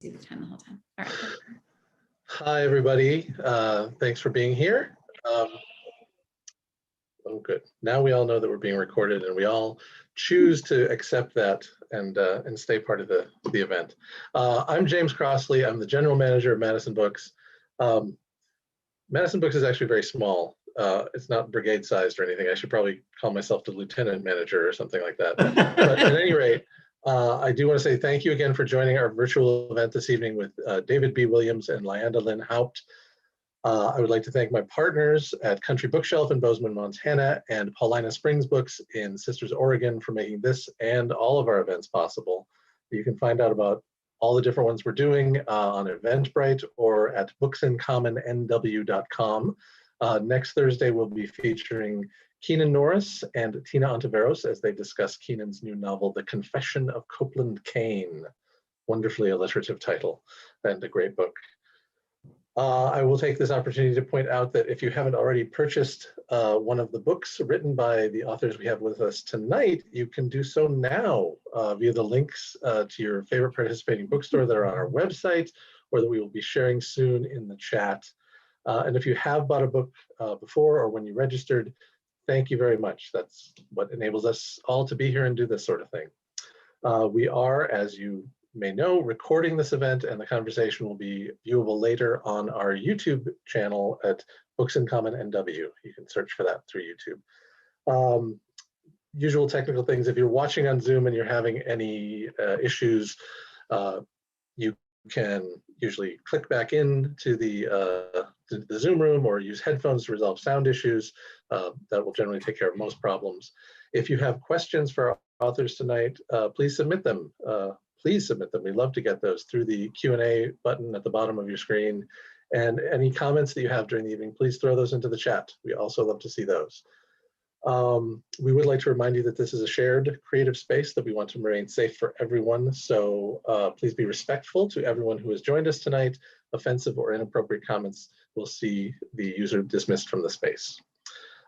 see the time the whole time. All right. Hi, everybody. Thanks for being here. Oh, good. Now we all know that we're being recorded, and we all choose to accept that and stay part of the event. I'm James Crossley. I'm the general manager of Madison Books. Madison Books is actually very small. It's not brigade sized or anything. I should probably call myself the lieutenant manager or something like that. But at any rate, I do want to say thank you again for joining our virtual event this evening with David B. Williams and Lyanda Lynn Haupt. I would like to thank my partners at Country Bookshelf in Bozeman, Montana, and Paulina Springs Books in Sisters, Oregon, for making this and all of our events possible. You can find out about all the different ones we're doing on Eventbrite or at booksincommonnw.com. Next Thursday, we'll be featuring Keenan Norris and Tina Ontiveros as they discuss Keenan's new novel, The Confession of Copeland Kane. Wonderfully alliterative title and a great book. I will take this opportunity to point out that if you haven't already purchased one of the books written by the authors we have with us tonight, you can do so now via the links to your favorite participating bookstore that are on our website or that we will be sharing soon in the chat. And if you have bought a book before or when you registered, thank you very much. That's what enables us all to be here and do this sort of thing. We are, as you may know, recording this event, and the conversation will be viewable later on our YouTube channel at Books in Common NW. You can search for that through YouTube. Usual technical things, if you're watching on Zoom and you're having any issues, you can usually click back into the Zoom room or use headphones to resolve sound issues. That will generally take care of most problems. If you have questions for our authors tonight, please submit them. Please submit them. We'd love to get those through the Q&A button at the bottom of your screen. And any comments that you have during the evening, please throw those into the chat. We also love to see those. We would like to remind you that this is a shared creative space that we want to remain safe for everyone. So please be respectful to everyone who has joined us tonight. Offensive or inappropriate comments will see the user dismissed from the space.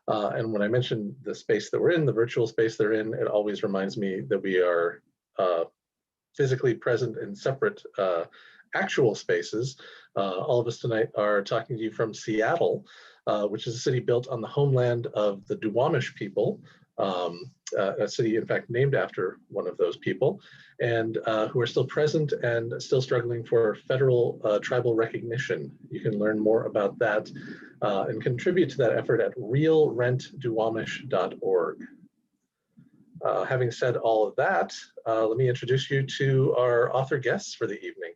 And when I mention the space that we're in, the virtual space they're in, it always reminds me that we are physically present in separate actual spaces. All of us tonight are talking to you from Seattle, which is a city built on the homeland of the Duwamish people, a city, in fact, named after one of those people, and who are still present and still struggling for federal tribal recognition. You can learn more about that and contribute to that effort at realrentduwamish.org. Having said all of that, let me introduce you to our author guests for the evening.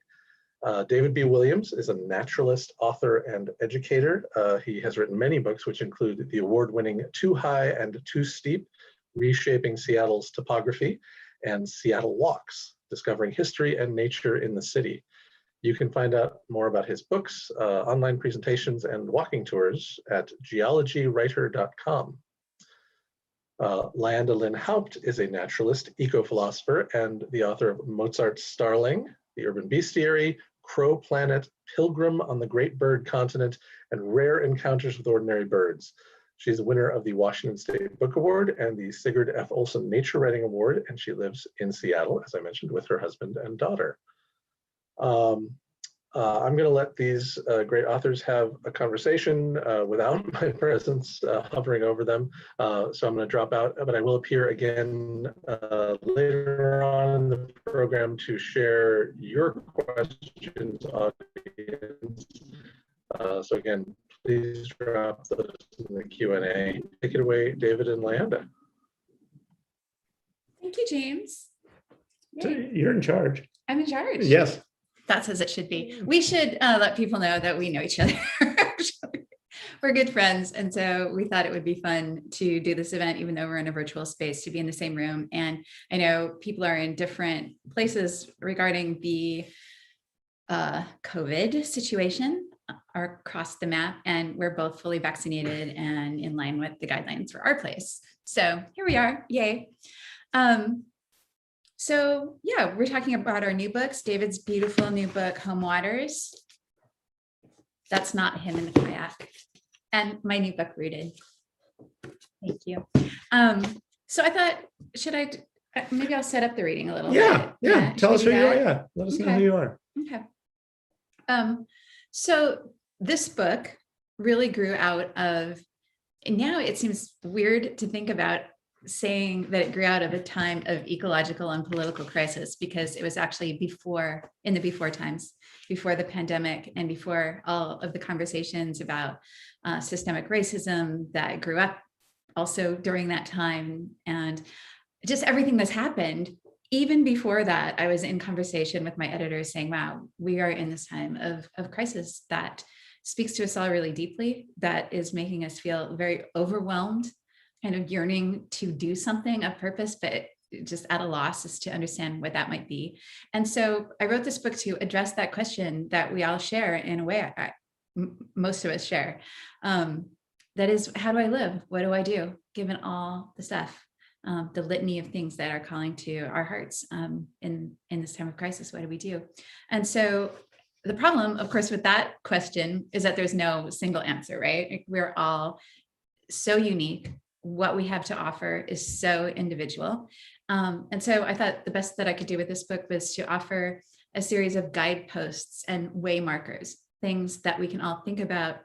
David B. Williams is a naturalist, author, and educator. He has written many books, which include the award-winning Too High and Too Steep, Reshaping Seattle's Topography, and Seattle Walks, Discovering History and Nature in the City. You can find out more about his books, online presentations, and walking tours at geologywriter.com. Lyanda Lynn Haupt is a naturalist, eco-philosopher, and the author of Mozart's Starling, The Urban Bestiary, Crow Planet, Pilgrim on the Great Bird Continent, and Rare Encounters with Ordinary Birds. She's a winner of the Washington State Book Award and the Sigurd F. Olson Nature Writing Award, and she lives in Seattle, as I mentioned, with her husband and daughter. I'm going to let these great authors have a conversation without my presence hovering over them. So I'm going to drop out, but I will appear again later on in the program to share your questions, audience. So again, please drop those in the Q&A. Take it away, David and Lyanda. Thank you, James. So you're in charge. I'm in charge. Yes. That's as it should be. We should let people know that we know each other. We're good friends. And so we thought it would be fun to do this event, even though we're in a virtual space, to be in the same room. And I know people are in different places regarding the COVID situation across the map. And we're both fully vaccinated and in line with the guidelines for our place. So here we are. Yay. So yeah, we're talking about our new books, David's beautiful new book, HOMEWATERS. That's not him in the kayak. And my new book, Rooted. Thank you. So I thought, maybe I'll set up the reading a little bit. Yeah. Tell us who you are. Yeah. Let us know who you are. Okay. So this book really grew out of, and now it seems weird to think about saying that it grew out of a time of ecological and political crisis, because it was actually before, in the before times, before the pandemic and before all of the conversations about systemic racism that grew up also during that time, and just everything that's happened. Even before that, I was in conversation with my editors saying, wow, we are in this time of crisis that speaks to us all really deeply, that is making us feel very overwhelmed, kind of yearning to do something of purpose, but just at a loss as to understand what that might be. And so I wrote this book to address that question that we all share in a way, most of us share. That is, how do I live? What do I do? Given all the stuff, the litany of things that are calling to our hearts in this time of crisis, what do we do? And so the problem, of course, with that question is that there's no single answer, right? We're all so unique. What we have to offer is so individual. And so I thought the best that I could do with this book was to offer a series of guideposts and way markers, things that we can all think about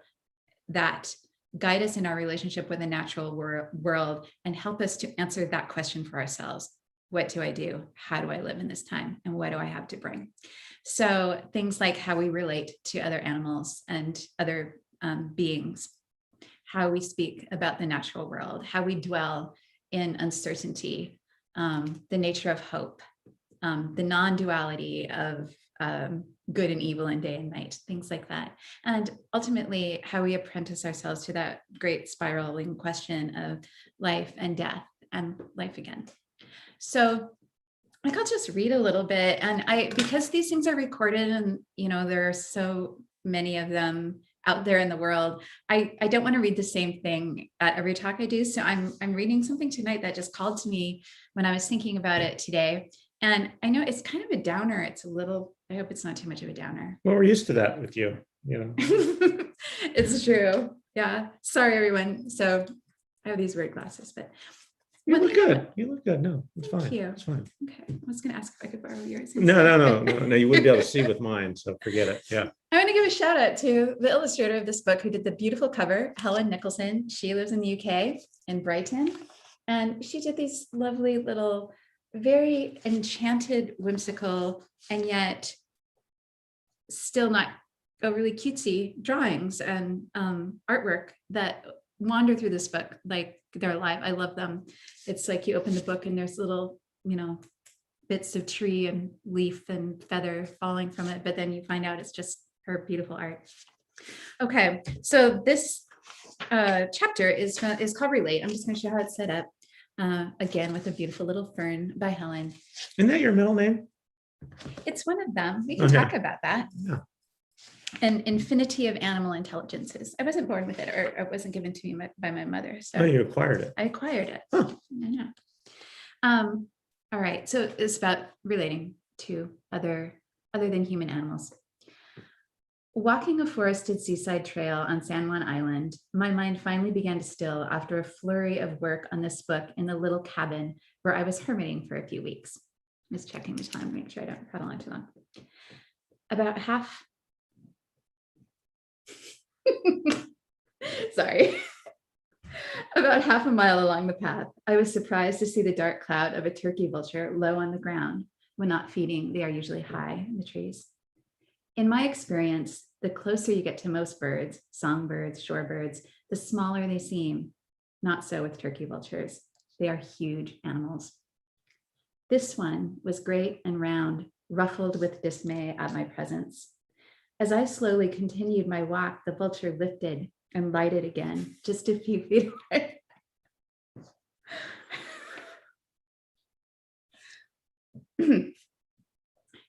that guide us in our relationship with the natural world and help us to answer that question for ourselves. What do I do? How do I live in this time? And what do I have to bring? So things like how we relate to other animals and other beings, how we speak about the natural world, how we dwell in uncertainty, the nature of hope, the non-duality of good and evil and day and night, things like that. And ultimately, how we apprentice ourselves to that great spiraling question of life and death and life again. So I'll just read a little bit. And because these things are recorded and, there are so many of them out there in the world, I don't want to read the same thing at every talk I do. So I'm reading something tonight that just called to me when I was thinking about it today. And I know it's kind of a downer. It's a little, I hope it's not too much of a downer. Well, we're used to that with you, It's true. Yeah. Sorry, everyone. So I have these weird glasses, but You look good. You look good. No, it's Thank fine. you. It's fine. Okay. I was going to ask if I could borrow yours. No. You wouldn't be able to see with mine, so forget it. Yeah. I want to give a shout out to the illustrator of this book who did the beautiful cover, Helen Nicholson. She lives in the UK in Brighton, and she did these lovely little, very enchanted, whimsical, and yet still not overly cutesy drawings and artwork that wander through this book like they're alive. I love them. It's like you open the book and there's little, bits of tree and leaf and feather falling from it, but then you find out it's just her beautiful art. Okay, so this chapter is called Relate. I'm just going to show how it's set up. Again, with a beautiful little fern by Helen. Isn't that your middle name? It's one of them. We can Okay. talk about that. Yeah. An infinity of animal intelligences. I wasn't born with it, or it wasn't given to me by my mother. So Oh, you acquired it. I acquired it. Huh. Yeah. All right. So it's about relating to other than human animals. Walking a forested seaside trail on San Juan Island, my mind finally began to still after a flurry of work on this book in the little cabin where I was hermiting for a few weeks. I'm just checking the time to make sure I don't prattle on too long. About half. Sorry. About half a mile along the path, I was surprised to see the dark cloud of a turkey vulture low on the ground. When not feeding, they are usually high in the trees. In my experience, the closer you get to most birds, songbirds, shorebirds, the smaller they seem. Not so with turkey vultures. They are huge animals. This one was great and round, ruffled with dismay at my presence. As I slowly continued my walk, the vulture lifted and lighted again, just a few feet away.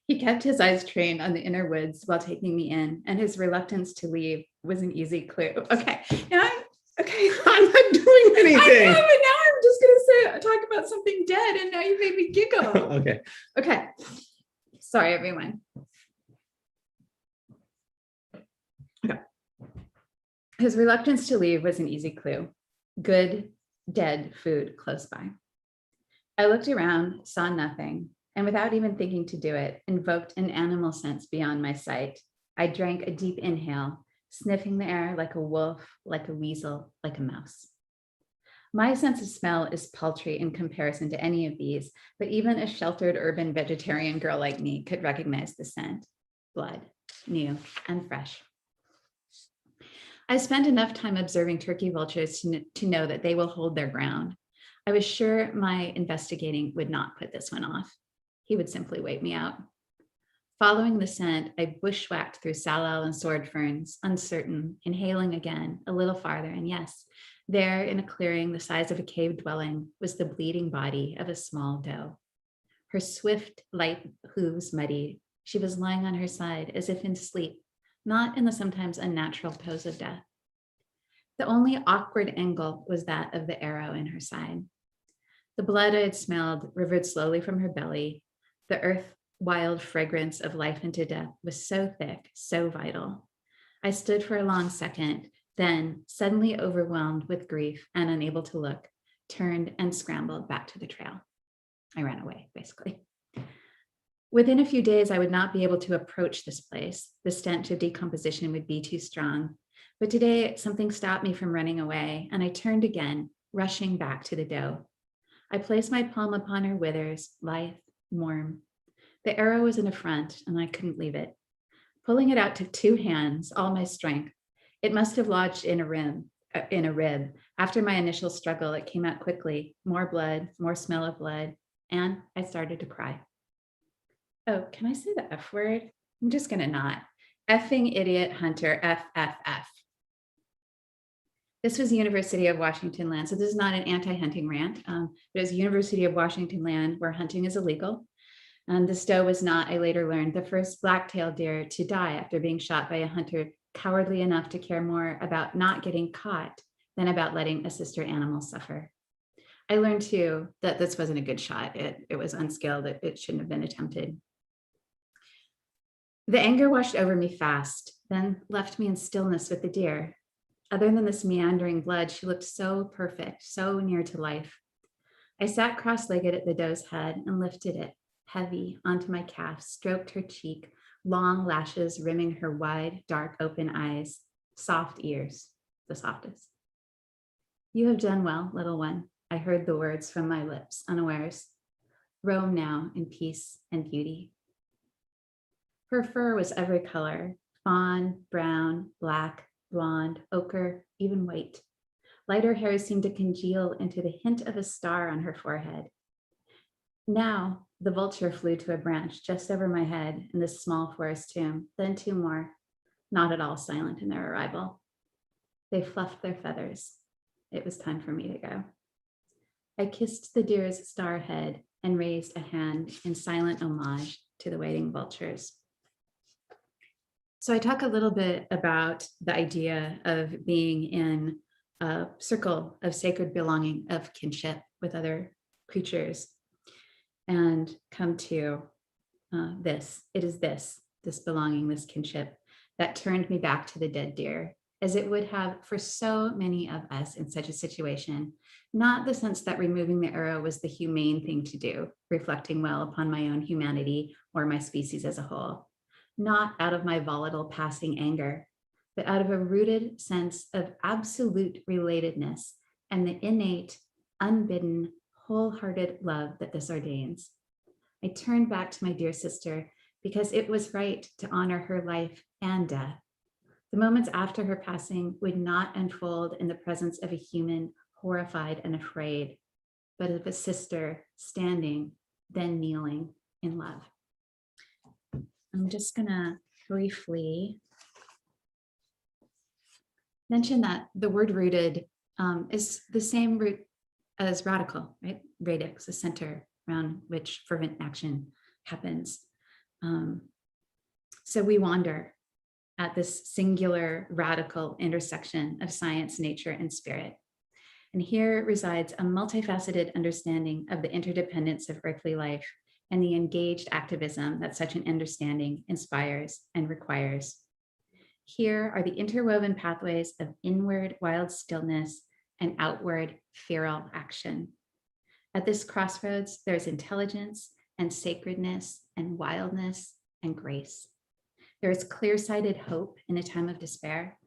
He kept his eyes trained on the inner woods while taking me in, and his reluctance to leave was an easy clue. Okay, now I'm not doing anything. I know, but now I'm just gonna talk about something dead, and now you made me giggle. Okay. Okay, sorry, everyone. Okay. His reluctance to leave was an easy clue. Good, dead food close by. I looked around, saw nothing, and without even thinking to do it, invoked an animal sense beyond my sight. I drank a deep inhale, sniffing the air like a wolf, like a weasel, like a mouse. My sense of smell is paltry in comparison to any of these, but even a sheltered urban vegetarian girl like me could recognize the scent. Blood, new and fresh. I spent enough time observing turkey vultures to know that they will hold their ground. I was sure my investigating would not put this one off. He would simply wait me out. Following the scent, I bushwhacked through salal and sword ferns, uncertain, inhaling again, a little farther, and yes, there in a clearing the size of a cave dwelling was the bleeding body of a small doe. Her swift, light hooves muddied. She was lying on her side as if in sleep, not in the sometimes unnatural pose of death. The only awkward angle was that of the arrow in her side. The blood I had smelled rivered slowly from her belly. The earth wild fragrance of life into death was so thick, so vital. I stood for a long second, then, suddenly overwhelmed with grief and unable to look, turned and scrambled back to the trail. I ran away, basically. Within a few days, I would not be able to approach this place. The stench of decomposition would be too strong. But today, something stopped me from running away, and I turned again, rushing back to the doe. I placed my palm upon her withers, lithe, warm. The arrow was in a front, and I couldn't leave it. Pulling it out took 2 hands, all my strength. It must have lodged in a rib. After my initial struggle, it came out quickly. More blood, more smell of blood, and I started to cry. Oh, can I say the F word? I'm just gonna not. Effing idiot hunter, FFF. This was University of Washington land. So this is not an anti-hunting rant. It was University of Washington land where hunting is illegal. And this doe was not, I later learned, the first black-tailed deer to die after being shot by a hunter cowardly enough to care more about not getting caught than about letting a sister animal suffer. I learned too that this wasn't a good shot. It was unskilled. It shouldn't have been attempted. The anger washed over me fast, then left me in stillness with the deer. Other than this meandering blood, she looked so perfect, so near to life. I sat cross-legged at the doe's head and lifted it, heavy, onto my calf, stroked her cheek, long lashes rimming her wide, dark, open eyes, soft ears, the softest. You have done well, little one. I heard the words from my lips, unawares. Roam now in peace and beauty. Her fur was every color, fawn, brown, black, blonde, ochre, even white. Lighter hairs seemed to congeal into the hint of a star on her forehead. Now, the vulture flew to a branch just over my head in this small forest tomb, then 2 more, not at all silent in their arrival. They fluffed their feathers. It was time for me to go. I kissed the deer's star head and raised a hand in silent homage to the waiting vultures. So I talk a little bit about the idea of being in a circle of sacred belonging, of kinship with other creatures, and come to this. It is this belonging, this kinship, that turned me back to the dead deer, as it would have for so many of us in such a situation. Not the sense that removing the arrow was the humane thing to do, reflecting well upon my own humanity or my species as a whole. Not out of my volatile passing anger, but out of a rooted sense of absolute relatedness and the innate, unbidden, wholehearted love that this ordains. I turned back to my dear sister because it was right to honor her life and death. The moments after her passing would not unfold in the presence of a human horrified and afraid, but of a sister standing, then kneeling in love. I'm just gonna briefly mention that the word rooted is the same root as radical, right? Radix, the center around which fervent action happens. So we wander at this singular radical intersection of science, nature, and spirit. And here resides a multifaceted understanding of the interdependence of earthly life and the engaged activism that such an understanding inspires and requires. Here are the interwoven pathways of inward wild stillness and outward feral action. At this crossroads, there's intelligence, and sacredness and wildness and grace. There is clear-sighted hope in a time of despair.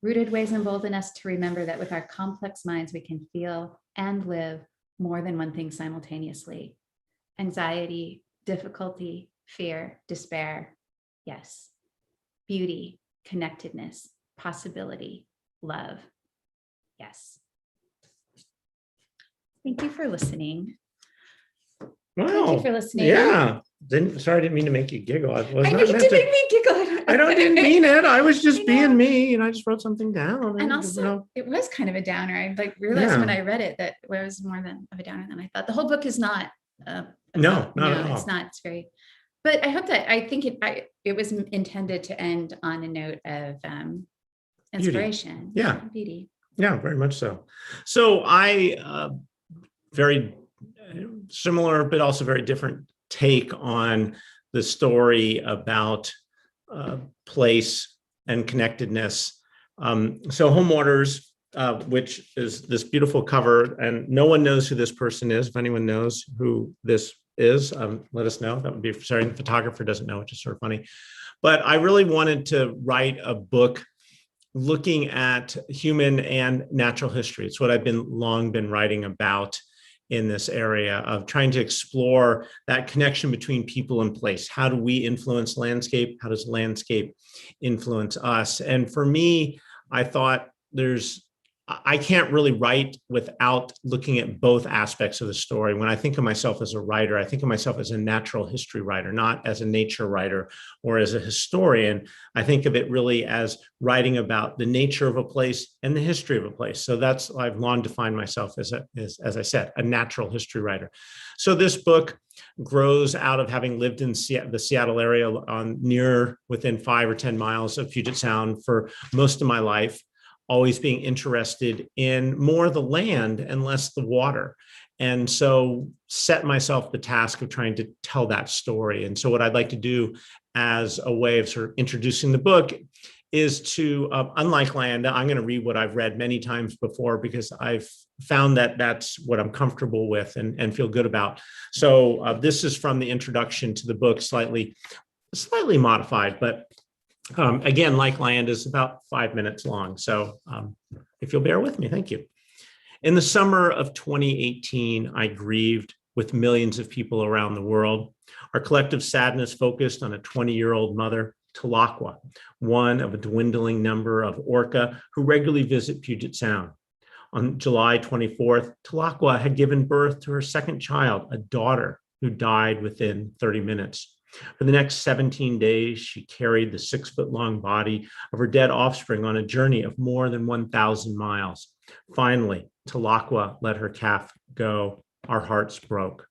Rooted ways embolden us to remember that with our complex minds, we can feel and live more than one thing simultaneously. Anxiety, difficulty, fear, despair, yes. Beauty, connectedness, possibility, love, yes. Thank you for listening. Thank you Wow. for listening. Yeah. Sorry, I didn't mean to make you giggle. I was I know not you meant did to. make me giggle. Didn't mean it. I was I just know. being me, and I just wrote something down. And you also, know. it was kind of a downer. I realized when Yeah. I read it that it was more than of a downer than I thought. The whole book is not. No, not at all. It's not. It's very. But I hope that I think it was intended to end on a note of inspiration. Yeah. Beauty. Yeah, very much so. So I very similar, but also very different take on the story about place and connectedness. So HOMEWATERS, which is this beautiful cover, and no one knows who this person is. If anyone knows who this is, let us know. That would be, sorry, the photographer doesn't know, which is sort of funny. But I really wanted to write a book looking at human and natural history. It's what I've long been writing about in this area of trying to explore that connection between people and place. How do we influence landscape? How does landscape influence us? And for me, I thought I can't really write without looking at both aspects of the story. When I think of myself as a writer, I think of myself as a natural history writer, not as a nature writer or as a historian. I think of it really as writing about the nature of a place and the history of a place. So I've long defined myself as I said, a natural history writer. So this book grows out of having lived in the Seattle area within 5 or 10 miles of Puget Sound for most of my life, always being interested in more the land and less the water. And so set myself the task of trying to tell that story. And so what I'd like to do as a way of sort of introducing the book is to, unlike Lyanda, I'm going to read what I've read many times before because I've found that that's what I'm comfortable with and feel good about. So this is from the introduction to the book, slightly modified, but again, like Lyanda, is about 5 minutes long. So if you'll bear with me, thank you. In the summer of 2018, I grieved with millions of people around the world. Our collective sadness focused on a 20-year-old mother, Talakwa, one of a dwindling number of orca who regularly visit Puget Sound. On July 24th, Talakwa had given birth to her second child, a daughter, who died within 30 minutes. For the next 17 days, she carried the 6-foot-long body of her dead offspring on a journey of more than 1,000 miles. Finally, Talakwa let her calf go. Our hearts broke.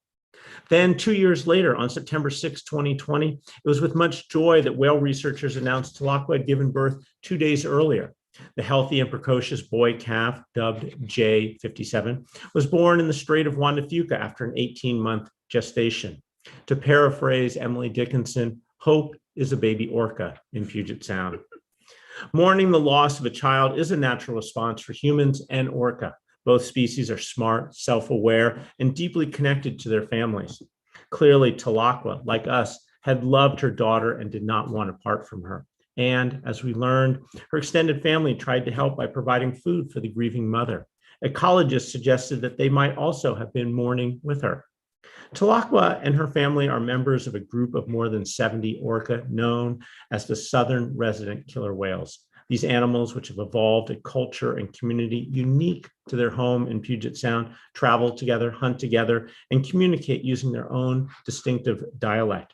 Then 2 years later, on September 6, 2020, it was with much joy that whale researchers announced Talakwa had given birth 2 days earlier. The healthy and precocious boy calf, dubbed J57, was born in the Strait of Juan de Fuca after an 18-month gestation. To paraphrase Emily Dickinson, hope is a baby orca in Puget Sound. Mourning the loss of a child is a natural response for humans and orca. Both species are smart, self-aware, and deeply connected to their families. Clearly, Talakwa, like us, had loved her daughter and did not want to part from her. And as we learned, her extended family tried to help by providing food for the grieving mother. Ecologists suggested that they might also have been mourning with her. Talakwa and her family are members of a group of more than 70 orca known as the Southern Resident Killer Whales. These animals, which have evolved a culture and community unique to their home in Puget Sound, travel together, hunt together, and communicate using their own distinctive dialect.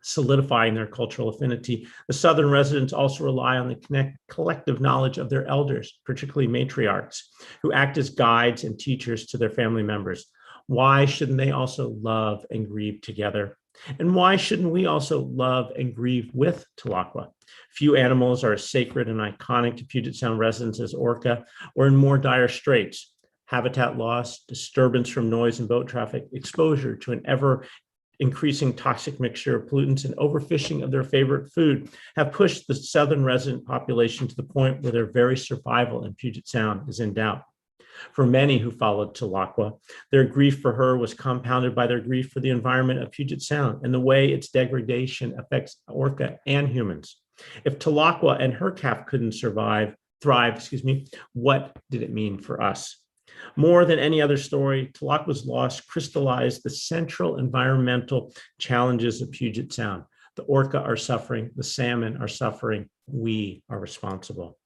Solidifying their cultural affinity, the Southern residents also rely on the collective knowledge of their elders, particularly matriarchs, who act as guides and teachers to their family members. Why shouldn't they also love and grieve together? And why shouldn't we also love and grieve with Talakwa? Few animals are as sacred and iconic to Puget Sound residents as orca, or in more dire straits. Habitat loss, disturbance from noise and boat traffic, exposure to an ever increasing toxic mixture of pollutants, and overfishing of their favorite food have pushed the Southern resident population to the point where their very survival in Puget Sound is in doubt. For many who followed Tlaaqua, their grief for her was compounded by their grief for the environment of Puget Sound and the way its degradation affects orca and humans. If Tlaaqua and her calf couldn't thrive, what did it mean for us? More than any other story, Tlaqua's loss crystallized the central environmental challenges of Puget Sound. The orca are suffering, the salmon are suffering, we are responsible.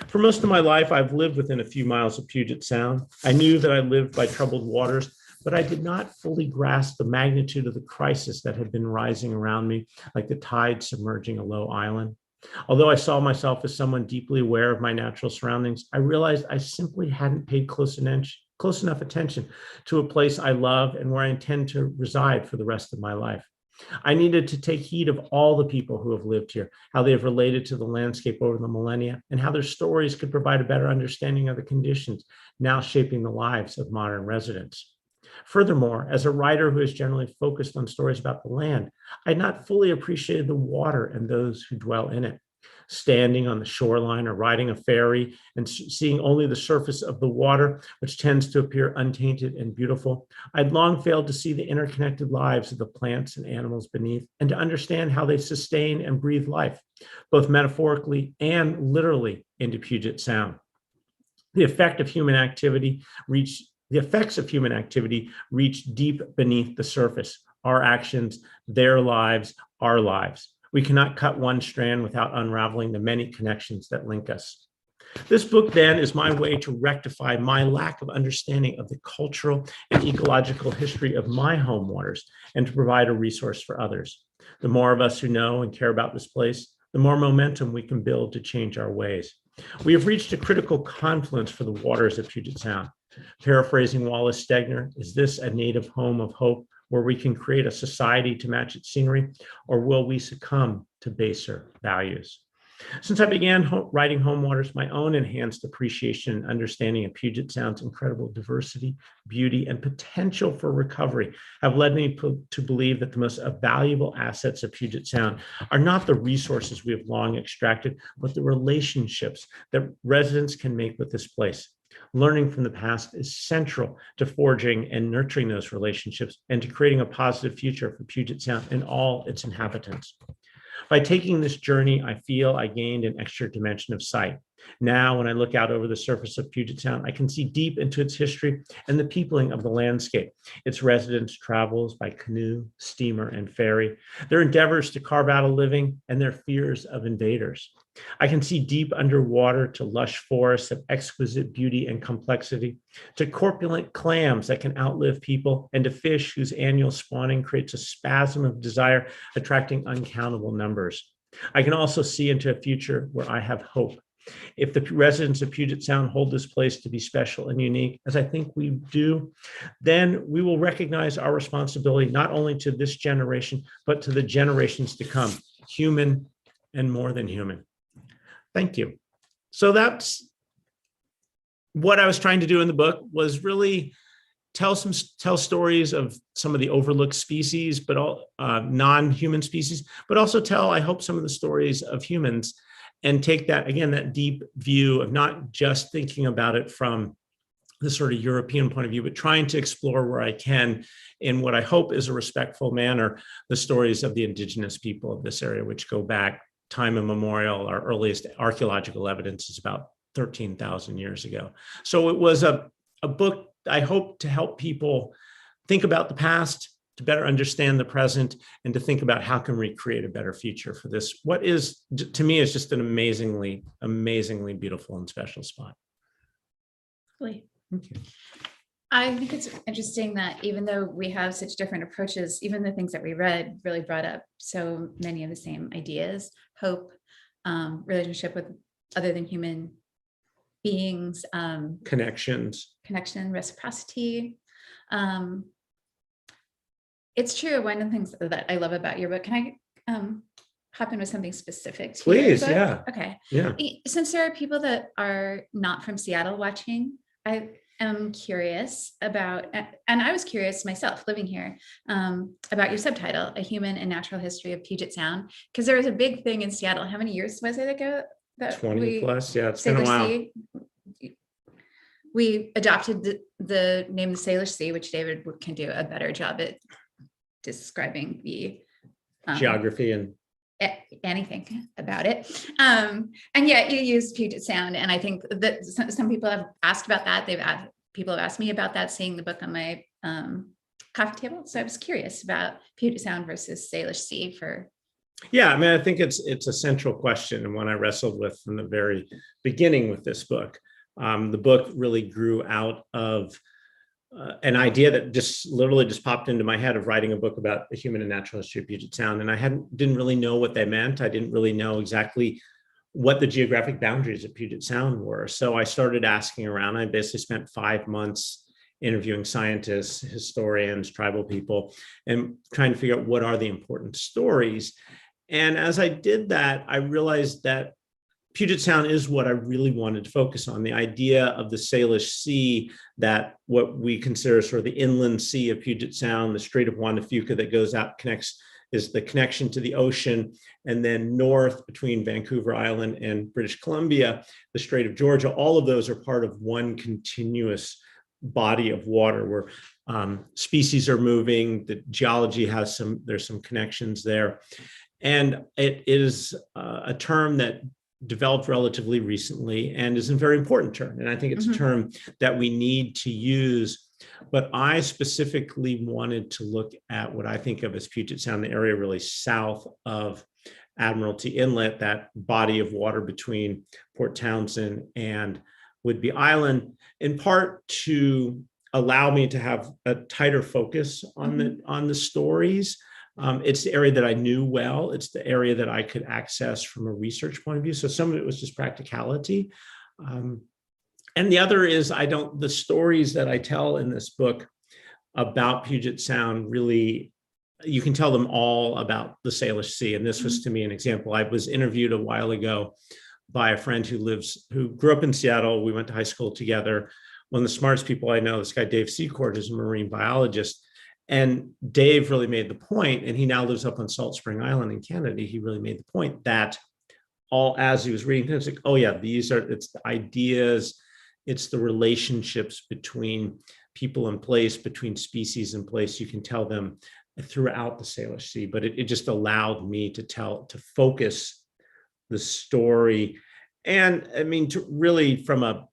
For most of my life, I've lived within a few miles of Puget Sound. I knew that I lived by troubled waters, but I did not fully grasp the magnitude of the crisis that had been rising around me, like the tide submerging a low island. Although I saw myself as someone deeply aware of my natural surroundings, I realized I simply hadn't paid close enough attention to a place I love and where I intend to reside for the rest of my life. I needed to take heed of all the people who have lived here, how they have related to the landscape over the millennia, and how their stories could provide a better understanding of the conditions now shaping the lives of modern residents. Furthermore, as a writer who is generally focused on stories about the land, I had not fully appreciated the water and those who dwell in it. Standing on the shoreline or riding a ferry and seeing only the surface of the water, which tends to appear untainted and beautiful, I'd long failed to see the interconnected lives of the plants and animals beneath and to understand how they sustain and breathe life, both metaphorically and literally, into Puget Sound. The effects of human activity reach deep beneath the surface. Our actions, their lives, our lives. We cannot cut one strand without unraveling the many connections that link us. This book, then, is my way to rectify my lack of understanding of the cultural and ecological history of my home waters and to provide a resource for others. The more of us who know and care about this place, the more momentum we can build to change our ways. We have reached a critical confluence for the waters of Puget Sound. Paraphrasing Wallace Stegner, is this a native home of hope where we can create a society to match its scenery, or will we succumb to baser values? Since I began writing HOMEWATERS, my own enhanced appreciation and understanding of Puget Sound's incredible diversity, beauty, and potential for recovery have led me to believe that the most valuable assets of Puget Sound are not the resources we have long extracted, but the relationships that residents can make with this place. Learning from the past is central to forging and nurturing those relationships and to creating a positive future for Puget Sound and all its inhabitants. By taking this journey, I feel I gained an extra dimension of sight. Now, when I look out over the surface of Puget Sound, I can see deep into its history and the peopling of the landscape, its residents' travels by canoe, steamer, and ferry, their endeavors to carve out a living, and their fears of invaders. I can see deep underwater to lush forests of exquisite beauty and complexity, to corpulent clams that can outlive people, and to fish whose annual spawning creates a spasm of desire, attracting uncountable numbers. I can also see into a future where I have hope. If the residents of Puget Sound hold this place to be special and unique, as I think we do, then we will recognize our responsibility not only to this generation, but to the generations to come, human and more than human. Thank you. So that's what I was trying to do in the book, was really tell stories of some of the overlooked species, but all non-human species, but also tell, I hope, some of the stories of humans, and take that, again, that deep view of not just thinking about it from the sort of European point of view, but trying to explore where I can, in what I hope is a respectful manner, the stories of the indigenous people of this area, which go back time immemorial. Our earliest archaeological evidence is about 13,000 years ago. So it was a book, I hope, to help people think about the past, to better understand the present, and to think about how can we create a better future for this, what is, to me, is just an amazingly, amazingly beautiful and special spot. Really. Thank you. I think it's interesting that even though we have such different approaches, even the things that we read really brought up so many of the same ideas: hope, relationship with other than human beings, Connection, reciprocity. It's true. One of the things that I love about your book, can I hop in with something specific to your please? book? Yeah. Okay. Yeah. Since there are people that are not from Seattle watching, I am curious about, and I was curious myself living here, about your subtitle, A Human and Natural History of Puget Sound, because there was a big thing in Seattle. How many years was it ago? That 20 plus. Yeah, it's been Sailor a while. Sea. we adopted the name the Salish Sea, which David can do a better job at describing the Geography and anything about it. And yet you use Puget Sound. And I think that some people have asked about that. People have asked me about that, seeing the book on my coffee table. So I was curious about Puget Sound versus Salish Sea for. Yeah, I mean, I think it's a central question and one I wrestled with from the very beginning with this book. The book really grew out of an idea that just literally just popped into my head of writing a book about the human and natural history of Puget Sound. And I didn't really know what they meant. I didn't really know exactly what the geographic boundaries of Puget Sound were. So I started asking around. I basically spent 5 months interviewing scientists, historians, tribal people, and trying to figure out what are the important stories. And as I did that, I realized that Puget Sound is what I really wanted to focus on, the idea of the Salish Sea, that what we consider sort of the inland sea of Puget Sound, the Strait of Juan de Fuca that goes out, is the connection to the ocean, and then north between Vancouver Island and British Columbia, the Strait of Georgia. All of those are part of one continuous body of water where species are moving, the geology there's some connections there. And it is a term that developed relatively recently and is a very important term. And I think it's a term that we need to use. But I specifically wanted to look at what I think of as Puget Sound, the area really south of Admiralty Inlet, that body of water between Port Townsend and Whidbey Island, in part to allow me to have a tighter focus on the stories. It's the area that I knew well. It's the area that I could access from a research point of view. So some of it was just practicality. And the other is the stories that I tell in this book about Puget Sound, really, you can tell them all about the Salish Sea. And this was to me an example. I was interviewed a while ago by a friend who grew up in Seattle. We went to high school together. One of the smartest people I know, this guy, Dave Secord, is a marine biologist. And Dave really made the point, and he now lives up on Salt Spring Island in Canada. He really made the point that as he was reading, it's like, oh yeah, it's the ideas, it's the relationships between people and place, between species and place. You can tell them throughout the Salish Sea, but it just allowed me to focus the story. And I mean, really from a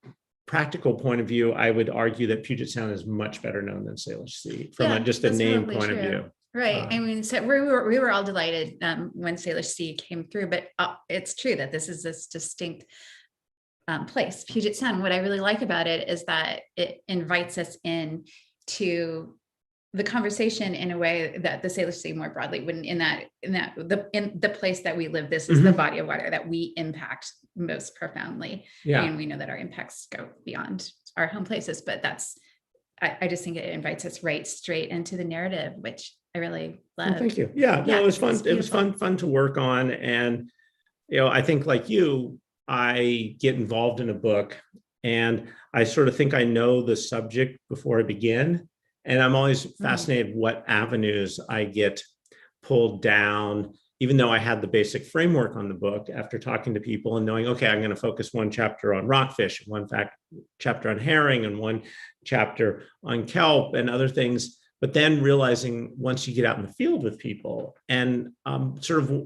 practical point of view, I would argue that Puget Sound is much better known than Salish Sea from just a name point of view. Right. I mean, so we were all delighted when Salish Sea came through, but it's true that this is this distinct place, Puget Sound. What I really like about it is that it invites us in to the conversation in a way that the Salish Sea more broadly wouldn't. In the place that we live, this is the body of water that we impact most profoundly. Yeah. And we know that our impacts go beyond our home places, but I just think it invites us right straight into the narrative, which I really love. Oh, thank you. Yeah, no, it was fun. It was fun to work on. And, I think like you, I get involved in a book and I sort of think I know the subject before I begin. And I'm always fascinated what avenues I get pulled down, even though I had the basic framework on the book after talking to people and knowing, okay, I'm going to focus one chapter on rockfish, one chapter on herring, and one chapter on kelp and other things. But then realizing once you get out in the field with people and sort of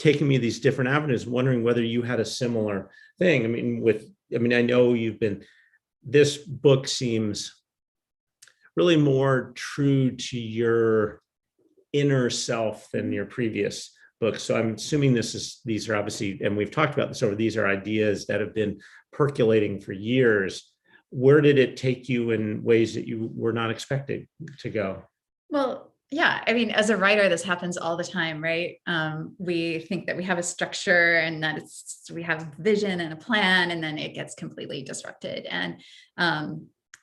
taking me these different avenues, wondering whether you had a similar thing. I know this book seems really more true to your inner self than your previous books. So I'm assuming these are obviously, and we've talked about this these are ideas that have been percolating for years. Where did it take you in ways that you were not expecting to go? Well, yeah, I mean, as a writer, this happens all the time, right? We think that we have a structure and that we have a vision and a plan, and then it gets completely disrupted. And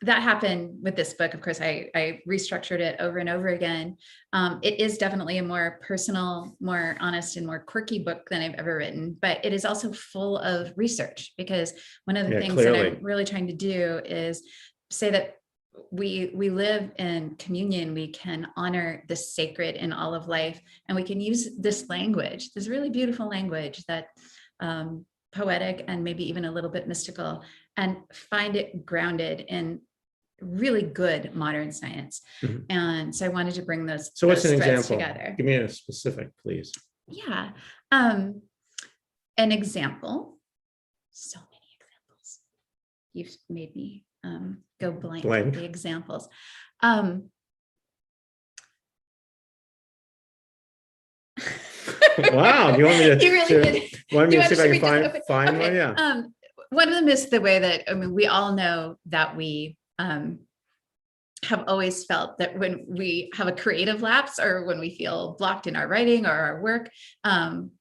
that happened with this book. Of course, I restructured it over and over again. It is definitely a more personal, more honest, and more quirky book than I've ever written, but it is also full of research, because one of the things that I'm really trying to do is say that we live in communion. We can honor the sacred in all of life, and we can use this language, this really beautiful language that poetic and maybe even a little bit mystical, and find it grounded in really good modern science. Mhm. And so I wanted to bring those, So what's those an threads example? together. Give me a specific, please. Yeah. An example. So many examples. You've made me go blank with the examples. Wow. You want me to, You really did. want me to see if I Should we can just find open- one? okay. Yeah. One of them is the way that, I mean, we all know that we have always felt that when we have a creative lapse or when we feel blocked in our writing or our work,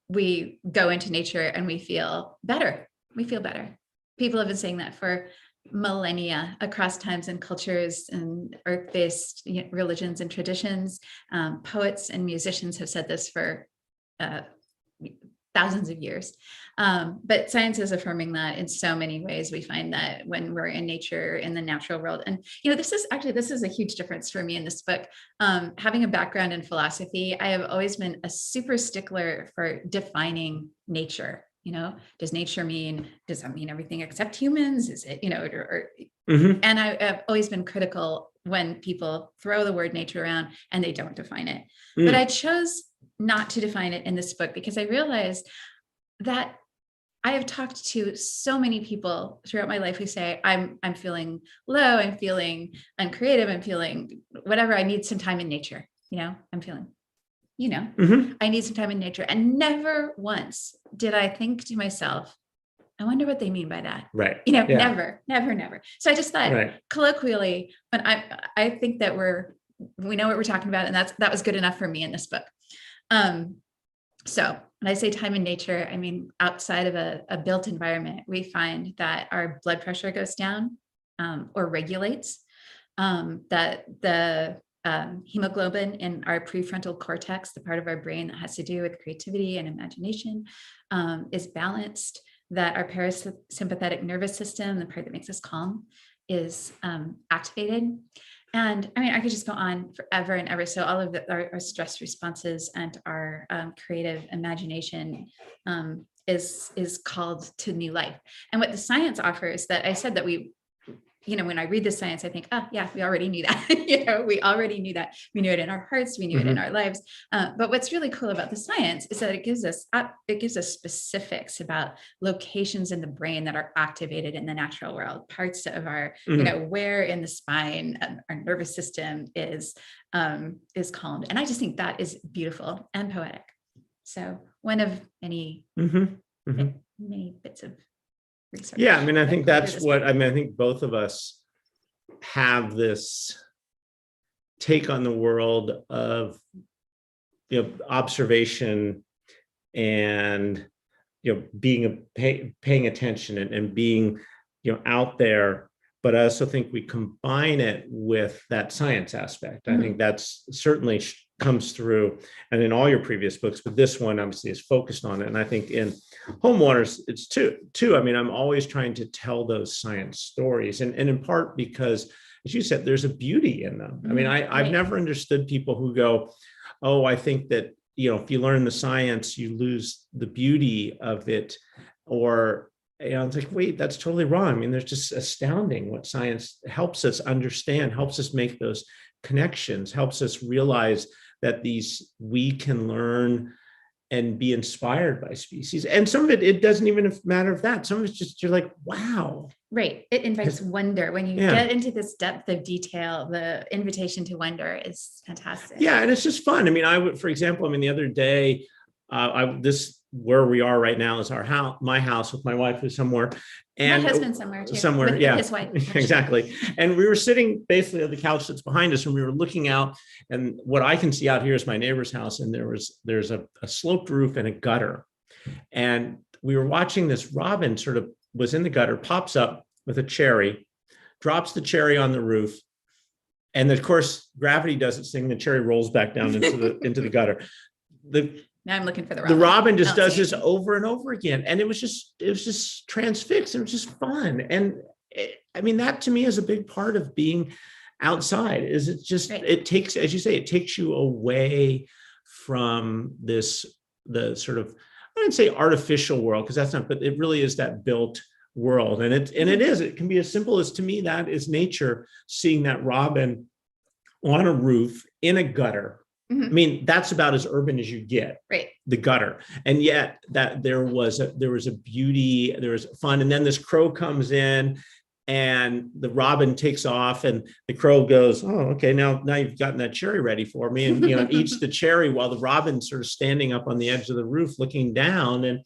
we go into nature and we feel better. We feel better. People have been saying that for millennia across times and cultures and earth-based religions and traditions. Poets and musicians have said this for thousands of years. But science is affirming that in so many ways. We find that when we're in nature, in the natural world, and this is a huge difference for me in this book. Having a background in philosophy, I have always been a super stickler for defining nature. Does nature does that mean everything except humans? Is it, and I've always been critical when people throw the word nature around and they don't define it. But I chose not to define it in this book because I realized that I have talked to so many people throughout my life who say, I'm feeling low, I'm feeling uncreative, I'm feeling whatever, I need some time in nature. I'm feeling, I need some time in nature. And never once did I think to myself, I wonder what they mean by that. Right. Never. So I just thought colloquially, but I think that we know what we're talking about. And that was good enough for me in this book. So when I say time in nature, I mean, outside of a built environment, we find that our blood pressure goes down or regulates, that the hemoglobin in our prefrontal cortex, the part of our brain that has to do with creativity and imagination, is balanced, that our parasympathetic nervous system, the part that makes us calm, is activated. And I mean, I could just go on forever and ever. So all of our stress responses and our creative imagination is called to new life. And what the science offers, that I said that we, when I read the science, I think, oh yeah, we already knew that. We already knew that. We knew it in our hearts. We knew it in our lives. But what's really cool about the science is that it gives us specifics about locations in the brain that are activated in the natural world, parts of our, where in the spine, our nervous system is calmed. And I just think that is beautiful and poetic. So one of many, many bits of research. Yeah, I mean, I think that's what, I think both of us have this take on the world of, observation and, being paying attention and being, out there. But I also think we combine it with that science aspect. I think that's certainly comes through, and in all your previous books, but this one obviously is focused on it. And I think in HOMEWATERS, it's too. I mean, I'm always trying to tell those science stories, and in part because, as you said, there's a beauty in them. I mean, I've never understood people who go, oh, I think that, if you learn the science, you lose the beauty of it, or it's like, wait, that's totally wrong. I mean, there's just astounding what science helps us understand, helps us make those connections, helps us realize that we can learn and be inspired by species. And some of it doesn't even matter of that. Some of it's just, you're like, wow. Right. It invites wonder. When you get into this depth of detail, the invitation to wonder is fantastic. Yeah. And it's just fun. I mean, for example, the other day, where we are right now is our house, my house with my wife who's somewhere. And my husband's somewhere too. Somewhere, with his wife. Exactly. And we were sitting basically on the couch that's behind us, and we were looking out, and what I can see out here is my neighbor's house, and there's a sloped roof and a gutter. And we were watching this robin sort of was in the gutter, pops up with a cherry, drops the cherry on the roof. And of course, gravity does its thing. The cherry rolls back down into the gutter. Now I'm looking for the robin. The robin just does this over and over again. And it was just transfixed. It was just fun. And that to me is a big part of being outside, is it just, it takes, as you say, it takes you away from the sort of, wouldn't say artificial world, because that's not, but it really is that built world. And it can be as simple as, to me, that is nature, seeing that robin on a roof in a gutter. I mean, that's about as urban as you get, right? The gutter. And yet that there was a beauty, there was fun. And then this crow comes in, and the robin takes off, and the crow goes, "Oh, okay, now you've gotten that cherry ready for me," and eats the cherry, while the robin's sort of standing up on the edge of the roof looking down. And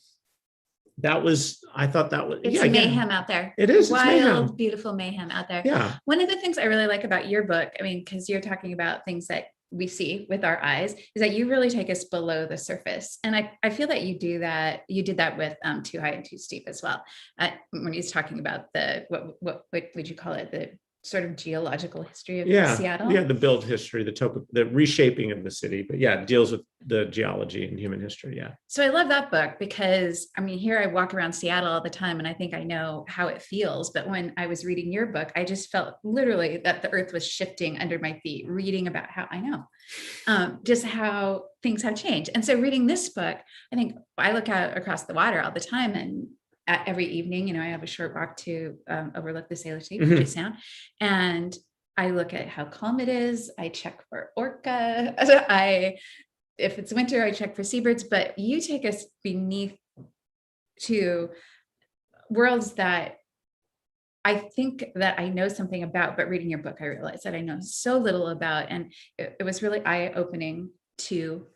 I thought that was, it's mayhem out there. It is. Wild, it's mayhem. beautiful mayhem out there. Yeah. One of the things I really like about your book, I mean, because you're talking about things that we see with our eyes, is that you really take us below the surface. And I feel that you did that with Too High and Too Steep as well. When he's talking about what would you call it? The sort of geological history of Seattle. Yeah, the build history, the reshaping of the city, but yeah, it deals with the geology and human history. Yeah. So I love that book because, I mean, here I walk around Seattle all the time and I think I know how it feels. But when I was reading your book, I just felt literally that the earth was shifting under my feet, reading about how I know just how things have changed. And so reading this book, I think I look out across the water all the time, and every evening, I have a short walk to overlook the Sailor Sea, Puget Sound, and I look at how calm it is. I check for orca. If it's winter, I check for seabirds. But you take us beneath to worlds that I think that I know something about, but reading your book, I realized that I know so little about, and it was really eye-opening to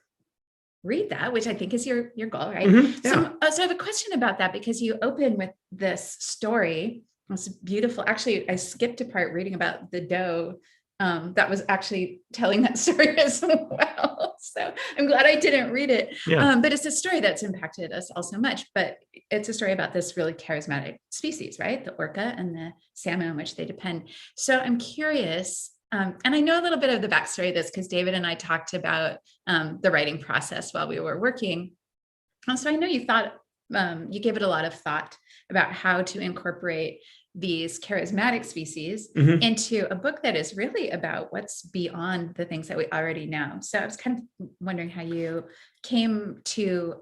read that, which I think is your goal, right? So I have a question about that, because you open with this story. It's beautiful. Actually, I skipped a part reading about the doe that was actually telling that story as well. So I'm glad I didn't read it. But it's a story that's impacted us all so much. But it's a story about this really charismatic species, right? The orca and the salmon on which they depend. So I'm curious. And I know a little bit of the backstory of this because David and I talked about the writing process while we were working. So I know you thought, you gave it a lot of thought about how to incorporate these charismatic species into a book that is really about what's beyond the things that we already know. So I was kind of wondering how you came to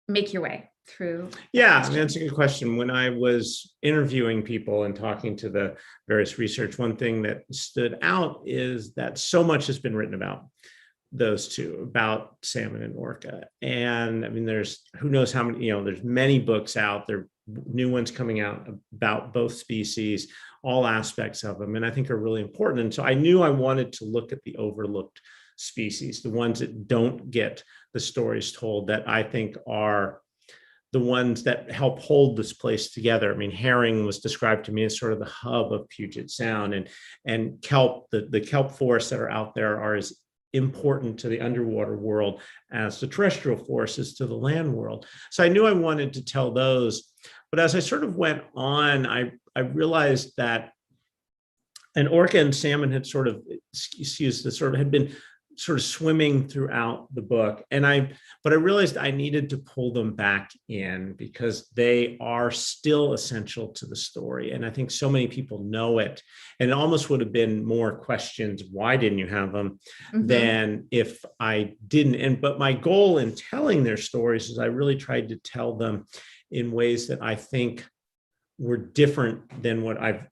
make your way through. Yeah, I mean, that's a good question. When I was interviewing people and talking to the various research, one thing that stood out is that so much has been written about those two, about salmon and orca. And I mean, there's who knows how many, there's many books out there, new ones coming out about both species, all aspects of them, and I think are really important. And so I knew I wanted to look at the overlooked species, the ones that don't get the stories told, that I think are the ones that help hold this place together. I mean, herring was described to me as sort of the hub of Puget Sound, and kelp, the kelp forests that are out there are as important to the underwater world as the terrestrial forests to the land world. So I knew I wanted to tell those. But as I sort of went on, I realized that an orca and salmon had had been sort of swimming throughout the book. But I realized I needed to pull them back in because they are still essential to the story. And I think so many people know it. And it almost would have been more questions, why didn't you have them, than if I didn't. But my goal in telling their stories is I really tried to tell them in ways that I think were different than what I've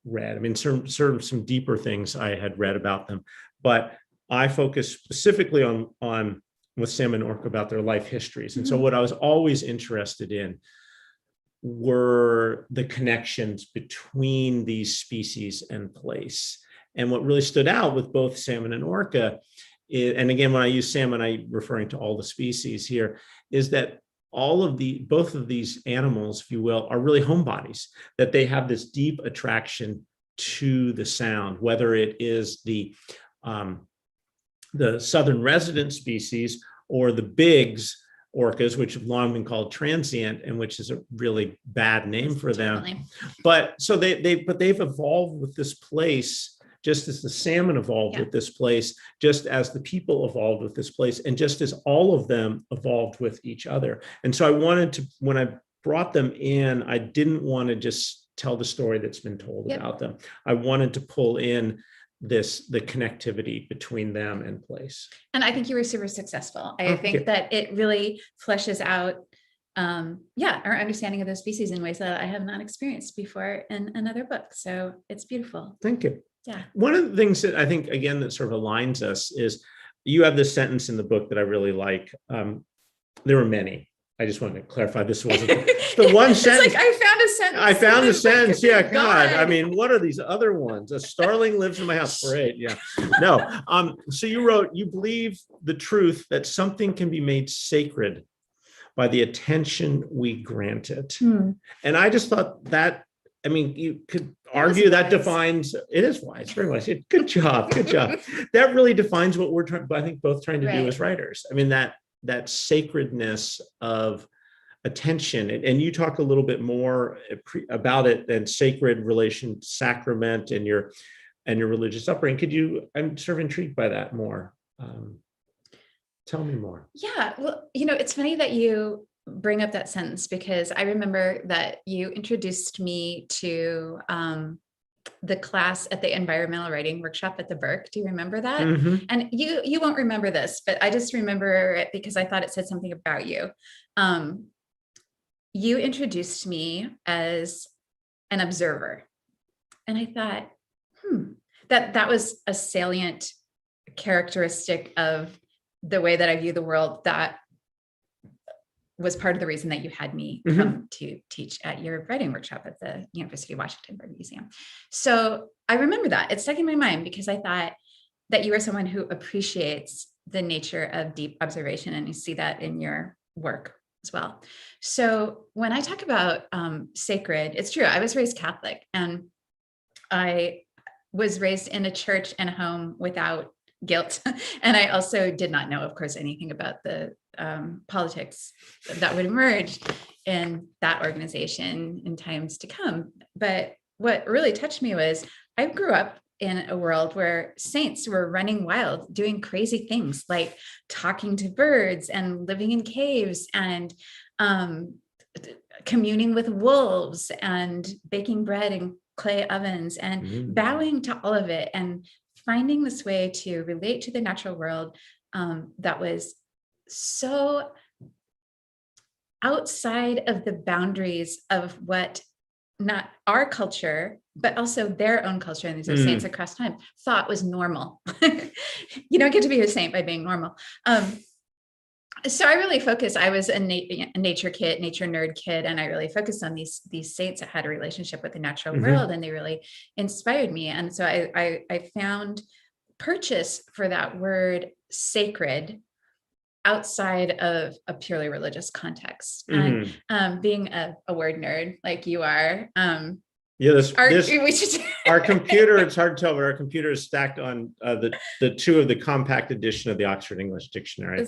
read. I mean, sort of some deeper things I had read about them, but I focused specifically on with salmon and orca about their life histories. And so what I was always interested in were the connections between these species and place. And what really stood out with both salmon and orca, and again, when I use salmon, I'm referring to all the species here, is that both of these animals, if you will, are really homebodies, that they have this deep attraction to the sound, whether it is the southern resident species or the Biggs orcas, which have long been called transient, and which is a really bad name for them. But so they've evolved with this place, just as the salmon evolved with this place, just as the people evolved with this place, and just as all of them evolved with each other. And so I wanted to, when I brought them in, I didn't want to just tell the story that's been told about them. I wanted to pull in the connectivity between them and place. And I think you were super successful. I Thank think you. that it really fleshes out, our understanding of those species in ways that I have not experienced before in another book. So it's beautiful. Thank you. Yeah. One of the things that I think, again, that sort of aligns us is you have this sentence in the book that I really like. There were many. I just wanted to clarify this wasn't the one sentence. It's like I found a sentence. I found a sentence. Yeah, God. I God. mean, what are these other ones? A starling lives in my house. Great. Yeah. No. So you wrote, you believe the truth that something can be made sacred by the attention we grant it. And I just thought that, I mean, you could argue that defines, it is wise, very wise. Good job. Good job. That really defines what we're trying, I think, both trying to do as writers. I mean, that sacredness of attention, and you talk a little bit more about it than sacred relation, sacrament, and your religious upbringing. Could you? I'm sort of intrigued by that more. Tell me more. Yeah, well, it's funny that you bring up that sentence, because I remember that you introduced me to the class at the environmental writing workshop at the Burke. Do you remember that? Mm-hmm. And you won't remember this, but I just remember it because I thought it said something about you. You introduced me as an observer. And I thought, that was a salient characteristic of the way that I view the world. That was part of the reason that you had me come to teach at your writing workshop at the University of Washington Bird Museum. So I remember that. It stuck in my mind because I thought that you are someone who appreciates the nature of deep observation, and you see that in your work as well. So when I talk about sacred, it's true. I was raised Catholic, and I was raised in a church and a home without guilt. And I also did not know, of course, anything about the politics that would emerge in that organization in times to come. But what really touched me was I grew up in a world where saints were running wild, doing crazy things like talking to birds and living in caves and communing with wolves and baking bread in clay ovens and bowing to all of it and finding this way to relate to the natural world that was so outside of the boundaries of what not our culture, but also their own culture, and these are saints across time, thought was normal. You don't get to be a saint by being normal. So I really focused, I was a nature nerd kid, and I really focused on these saints that had a relationship with the natural world, and they really inspired me. And so I found purchase for that word sacred outside of a purely religious context. And being a word nerd like you are, our computer, it's hard to tell, but our computer is stacked on the two of the compact edition of the Oxford English Dictionary,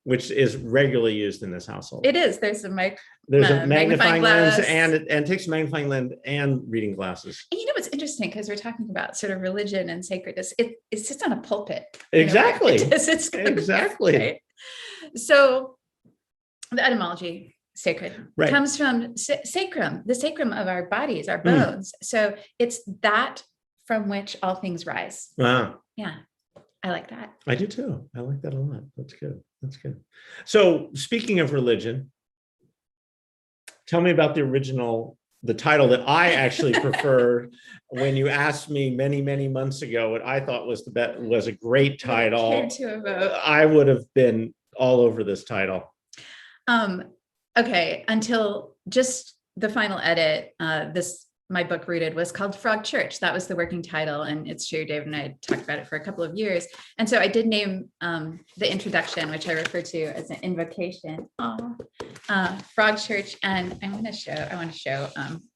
which is regularly used in this household. It is. There's a magnifying lens, glass. and it takes a magnifying lens and reading glasses. And what's interesting, because we're talking about sort of religion and sacredness, it sits on a pulpit. Exactly. Exactly. Right? So the etymology sacred comes from sacrum, the sacrum of our bodies, our bones. So it's that from which all things rise. Wow. Yeah. I like that. I do too. I like that a lot. That's good. That's good. So speaking of religion, tell me about the title that I actually prefer. When you asked me many, many months ago what I thought was was a great title, I would have been all over this title. Okay, until just the final edit, my book Rooted was called Frog Church. That was the working title, and it's true, David and I talked about it for a couple of years. And so I did name the introduction, which I refer to as an invocation, Frog Church. And I want to show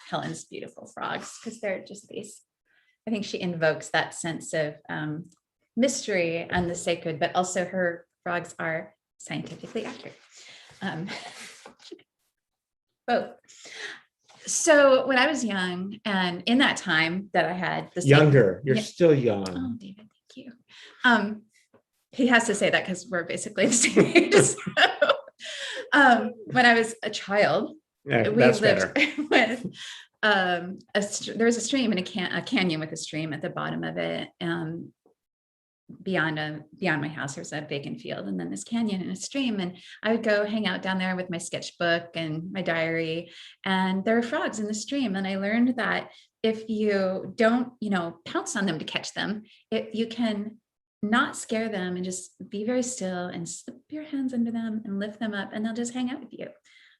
Helen's beautiful frogs, because they're just these. I think she invokes that sense of mystery and the sacred, but also her frogs are scientifically accurate. Both. So when I was young, and in that time that I had the younger, you're still young. Oh, David, thank you. He has to say that because we're basically the same age. So, when I was a child, we lived with there was a stream and a canyon with a stream at the bottom of it. Beyond my house, there's a vacant field, and then this canyon and a stream. And I would go hang out down there with my sketchbook and my diary, and there were frogs in the stream. And I learned that if you don't, pounce on them to catch them, you can not scare them and just be very still and slip your hands under them and lift them up, and they'll just hang out with you.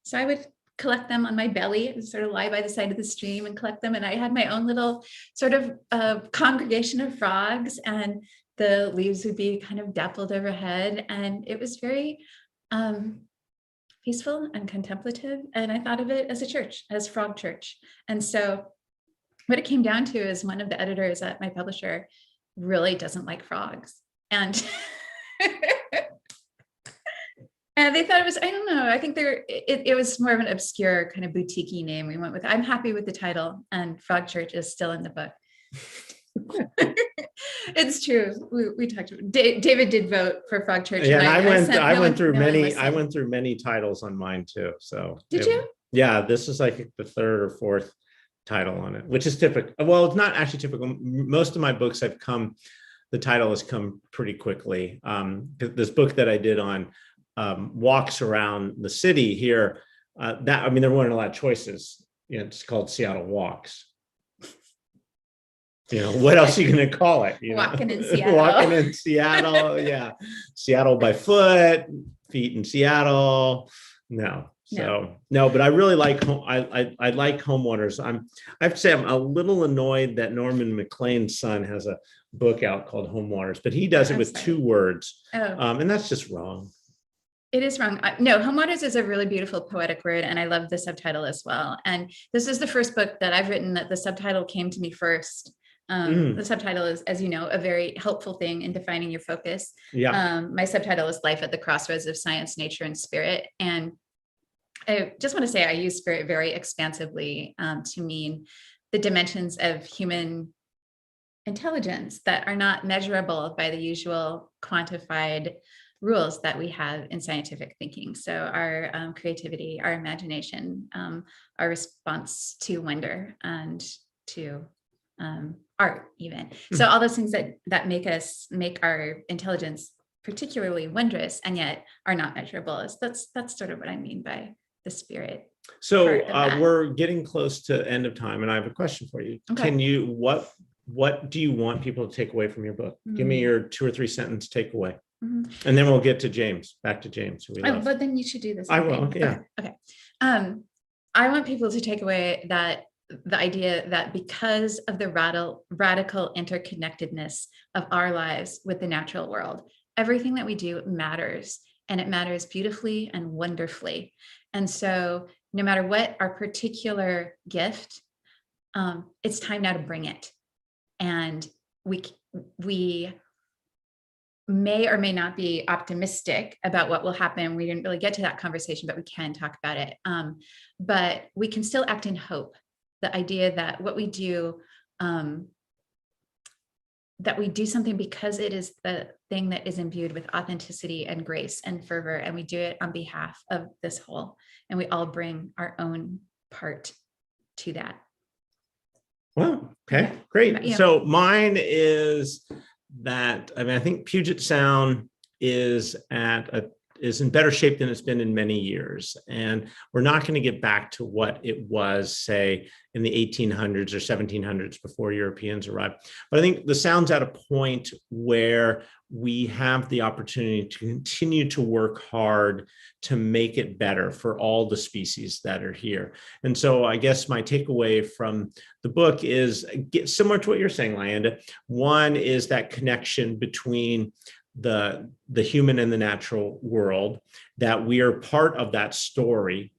So I would collect them on my belly and sort of lie by the side of the stream and collect them. And I had my own little sort of congregation of frogs, and the leaves would be kind of dappled overhead. And it was very peaceful and contemplative. And I thought of it as a church, as Frog Church. And so what it came down to is one of the editors at my publisher really doesn't like frogs. And and they thought it was, I don't know, I think it was more of an obscure kind of boutique-y name we went with. I'm happy with the title, and Frog Church is still in the book. It's true. We talked about David did vote for Frog Church. Yeah, and I went through many titles on mine too. So did you? Yeah, this is like the third or fourth title on it, which is typical. Well, it's not actually typical. Most of my books the title has come pretty quickly. This book that I did on walks around the city here, there weren't a lot of choices. It's called Seattle Walks. What else are you going to call it? Walking in Seattle. Walking in Seattle. Yeah. Seattle by foot, feet in Seattle. No. So no, but I really like I like HOMEWATERS. I have to say I'm a little annoyed that Norman MacLean's son has a book out called HOMEWATERS, but he does it with 2 words. And that's just wrong. It is wrong. No, HOMEWATERS is a really beautiful poetic word, and I love the subtitle as well. And this is the first book that I've written that the subtitle came to me first. The subtitle is, as you know, a very helpful thing in defining your focus. Yeah. My subtitle is Life at the Crossroads of Science, Nature, and Spirit. And I just want to say I use spirit very expansively to mean the dimensions of human intelligence that are not measurable by the usual quantified rules that we have in scientific thinking. So our creativity, our imagination, our response to wonder and to art even. So all those things that make our intelligence particularly wondrous and yet are not measurable. That's sort of what I mean by the spirit. So we're getting close to end of time, and I have a question for you. Okay. Can you, what do you want people to take away from your book? Give me your 2 or 3 sentence takeaway. And then we'll get to James, back to James. But then you should do this. I will, yeah. Okay. I want people to take away that the idea that because of the radical interconnectedness of our lives with the natural world, everything that we do matters, and it matters beautifully and wonderfully. And so no matter what our particular gift, it's time now to bring it. And we may or may not be optimistic about what will happen. We didn't really get to that conversation, but we can talk about it. But we can still act in hope. The idea that what we do, that we do something because it is the thing that is imbued with authenticity and grace and fervor, and we do it on behalf of this whole, and we all bring our own part to that. Well, okay, great. Yeah. So mine is that, I think Puget Sound is in better shape than it's been in many years. And we're not going to get back to what it was, say, in the 1800s or 1700s before Europeans arrived. But I think the Sound's at a point where we have the opportunity to continue to work hard to make it better for all the species that are here. And so I guess my takeaway from the book is similar to what you're saying, Lyanda. One is that connection between the human and the natural world, that we are part of that story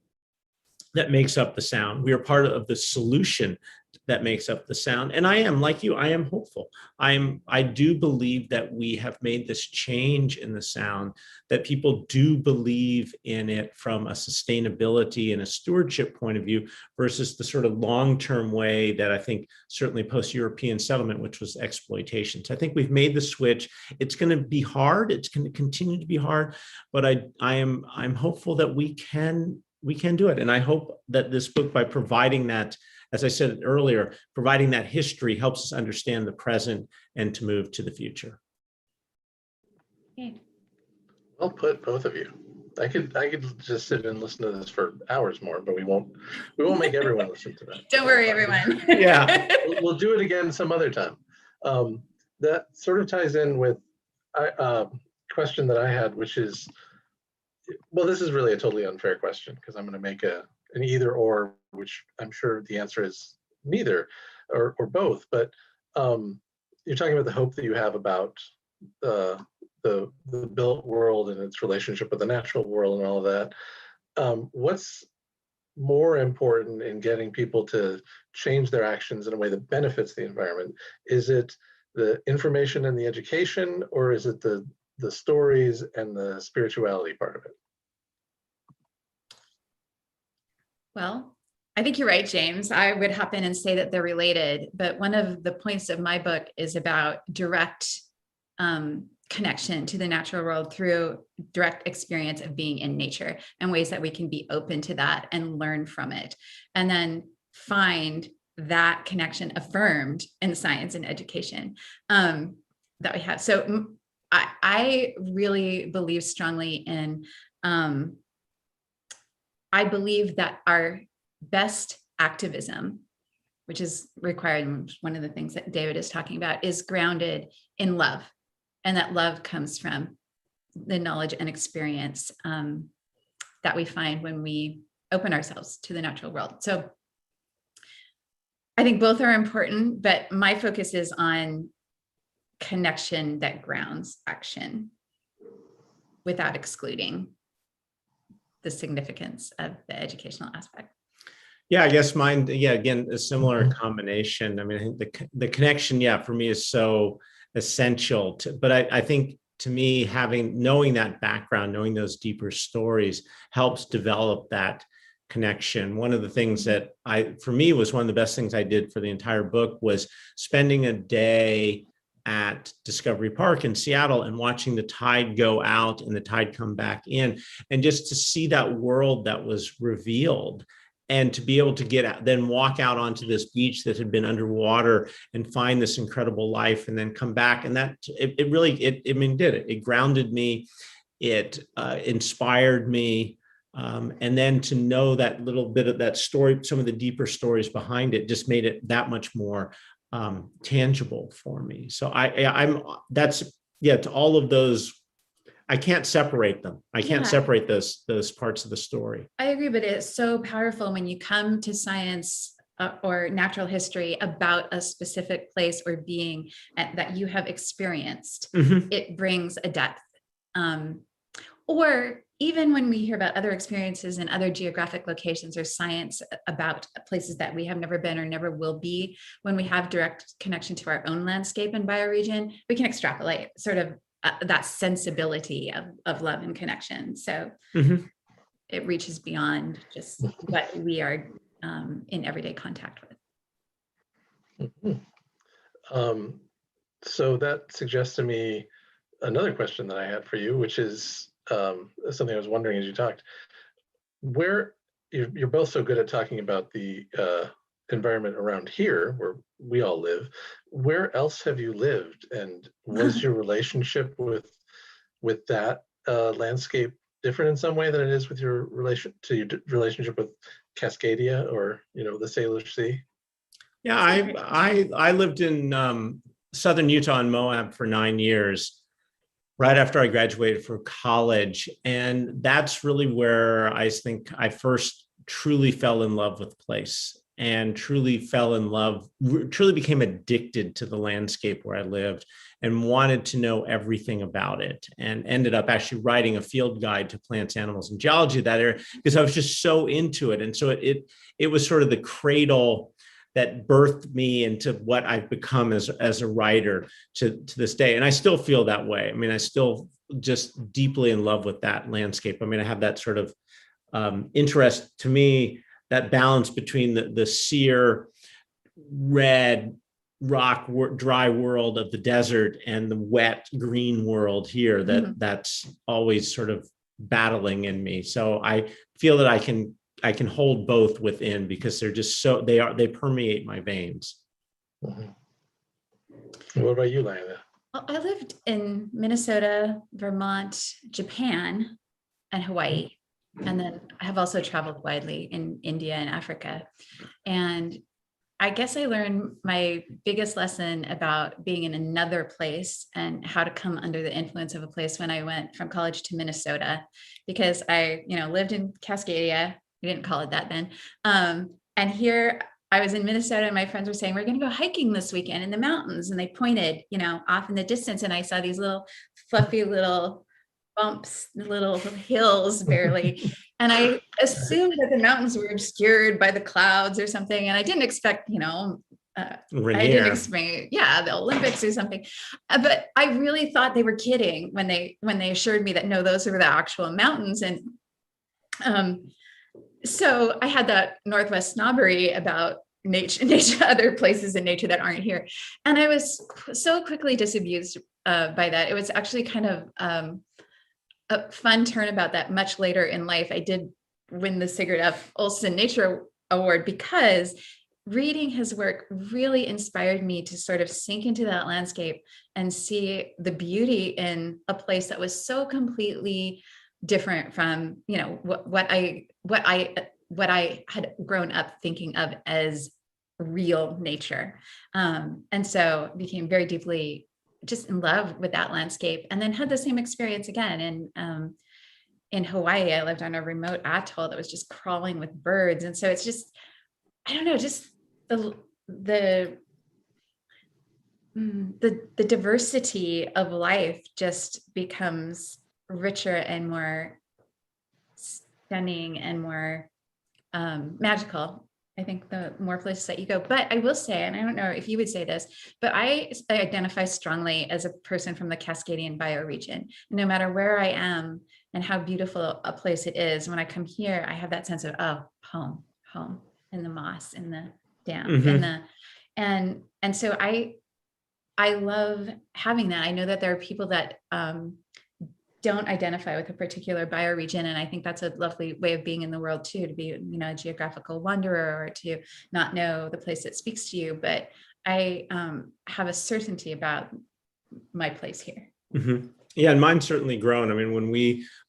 that makes up the Sound. We are part of the solution that makes up the Sound. And I am, like you, I am hopeful. I do believe that we have made this change in the Sound, that people do believe in it from a sustainability and a stewardship point of view versus the sort of long-term way that I think certainly post-European settlement, which was exploitation. So I think we've made the switch. It's going to be hard. It's going to continue to be hard, but I'm hopeful that we can do it. And I hope that this book, by providing that as I said earlier, providing that history helps us understand the present and to move to the future. Okay. Well put, both of you. I could just sit and listen to this for hours more, but we won't make everyone listen to that. Don't worry, everyone. Yeah. We'll do it again some other time. That sort of ties in with a question that I had, which is, well, this is really a totally unfair question because I'm going to make an either or, which I'm sure the answer is neither or both. But you're talking about the hope that you have about the built world and its relationship with the natural world and all of that. What's more important in getting people to change their actions in a way that benefits the environment? Is it the information and the education, or is it the stories and the spirituality part of it? Well, I think you're right, James. I would hop in and say that they're related, but one of the points of my book is about direct connection to the natural world through direct experience of being in nature and ways that we can be open to that and learn from it, and then find that connection affirmed in science and education that we have. So I really believe strongly in, I believe that our best activism, which is required, one of the things that David is talking about, is grounded in love. And that love comes from the knowledge and experience that we find when we open ourselves to the natural world. So I think both are important, but my focus is on connection that grounds action without excluding the significance of the educational aspect. Yeah, I guess mine, yeah, again, a similar combination. I mean, I think the connection, yeah, for me is so essential to, but I think to me, knowing that background, knowing those deeper stories helps develop that connection. One of the things that for me was one of the best things I did for the entire book was spending a day at Discovery Park in Seattle and watching the tide go out and the tide come back in, and just to see that world that was revealed, and to be able to get out, then walk out onto this beach that had been underwater and find this incredible life, and then come back. And that it really did it. It grounded me. It inspired me. And then to know that little bit of that story, some of the deeper stories behind it, just made it that much more tangible for me. So to all of those, I can't separate them. I can't separate those parts of the story. I agree, but it's so powerful when you come to science or natural history about a specific place or being that you have experienced. It brings a depth. Or even when we hear about other experiences in other geographic locations or science about places that we have never been or never will be, when we have direct connection to our own landscape and bioregion, we can extrapolate sort of that sensibility of love and connection. So it reaches beyond just what we are in everyday contact with. So that suggests to me another question that I had for you, which is something I was wondering as you talked. Where you're both so good at talking about the environment around here where we all live, where else have you lived, and was your relationship with that landscape different in some way than it is with your relationship with Cascadia or the Salish Sea? Yeah, I lived in southern Utah and Moab for 9 years, right after I graduated from college. And that's really where I think I first truly fell in love with the place, and truly became addicted to the landscape where I lived and wanted to know everything about it, and ended up actually writing a field guide to plants, animals, and geology that area because I was just so into it. And so it was sort of the cradle that birthed me into what I've become as a writer to this day. And I still feel that way. I mean, I still just deeply in love with that landscape. I mean, I have that sort of interest, to me, that balance between the sere, red, rock, dry world of the desert and the wet, green world here that's always sort of battling in me. So I feel that I can hold both within because they're just they permeate my veins. Mhm. What about you, Lyanda? Well, I lived in Minnesota, Vermont, Japan, and Hawaii. And then I have also traveled widely in India and Africa. And I guess I learned my biggest lesson about being in another place and how to come under the influence of a place when I went from college to Minnesota, because I, lived in Cascadia. We didn't call it that then. And here I was in Minnesota and my friends were saying, we're going to go hiking this weekend in the mountains. And they pointed, off in the distance. And I saw these little fluffy little bumps, little hills barely. And I assumed that the mountains were obscured by the clouds or something. And I didn't expect, I didn't expect, the Olympics or something. But I really thought they were kidding when they assured me that, no, those were the actual mountains. And so I had that Northwest snobbery about nature, other places in nature that aren't here. And I was so quickly disabused by that. It was actually kind of a fun turnabout that much later in life, I did win the Sigurd F. Olson Nature Award, because reading his work really inspired me to sort of sink into that landscape and see the beauty in a place that was so completely different from, what I had grown up thinking of as real nature. And so became very deeply just in love with that landscape, and then had the same experience again in Hawaii. I lived on a remote atoll that was just crawling with birds. And so it's just, I don't know, just the diversity of life just becomes richer and more stunning and more magical, I think, the more places that you go. But I will say, and I don't know if you would say this, but I identify strongly as a person from the Cascadian bioregion. No matter where I am and how beautiful a place it is, when I come here, I have that sense of, home in the moss, in the damp, and so I love having that. I know that there are people that don't identify with a particular bioregion. And I think that's a lovely way of being in the world too, to be, a geographical wanderer, or to not know the place that speaks to you. But I have a certainty about my place here. Mm-hmm. Yeah, and mine's certainly grown. I mean,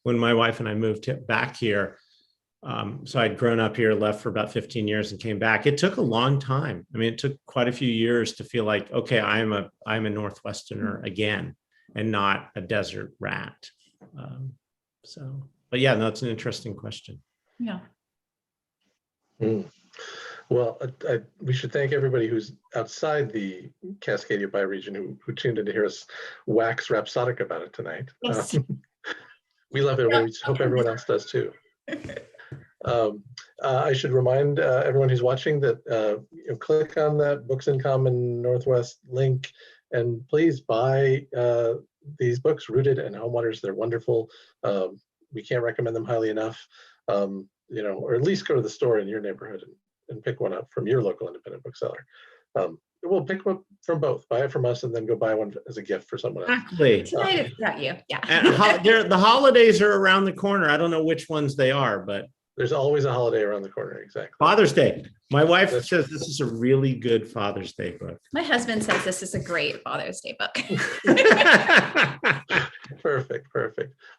when my wife and I moved back here, so I'd grown up here, left for about 15 years and came back. It took a long time. I mean, it took quite a few years to feel like, okay, I'm a Northwesterner again, and not a desert rat. But yeah, that's an interesting question. Yeah. Well, we should thank everybody who's outside the Cascadia bioregion who tuned in to hear us wax rhapsodic about it tonight. Yes. We love it. We hope everyone else does too. I should remind everyone who's watching that click on that Books in Common Northwest link, and please buy these books, Rooted and HOMEWATERS. They're wonderful. We can't recommend them highly enough. Or at least go to the store in your neighborhood and pick one up from your local independent bookseller. We'll pick one from both. Buy it from us and then go buy one as a gift for someone else. Exactly. Tonight it's about you. Yeah. And the holidays are around the corner. I don't know which ones they are, but there's always a holiday around the corner. Exactly. Father's Day. My wife says this is a really good Father's Day book. My husband says this is a great Father's Day book. Perfect.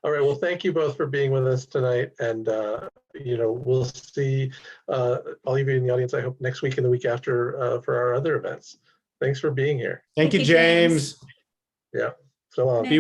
All right. Well, thank you both for being with us tonight. And, we'll see all of you in the audience, I hope, next week and the week after for our other events. Thanks for being here. Thank you, James. Yeah. So long.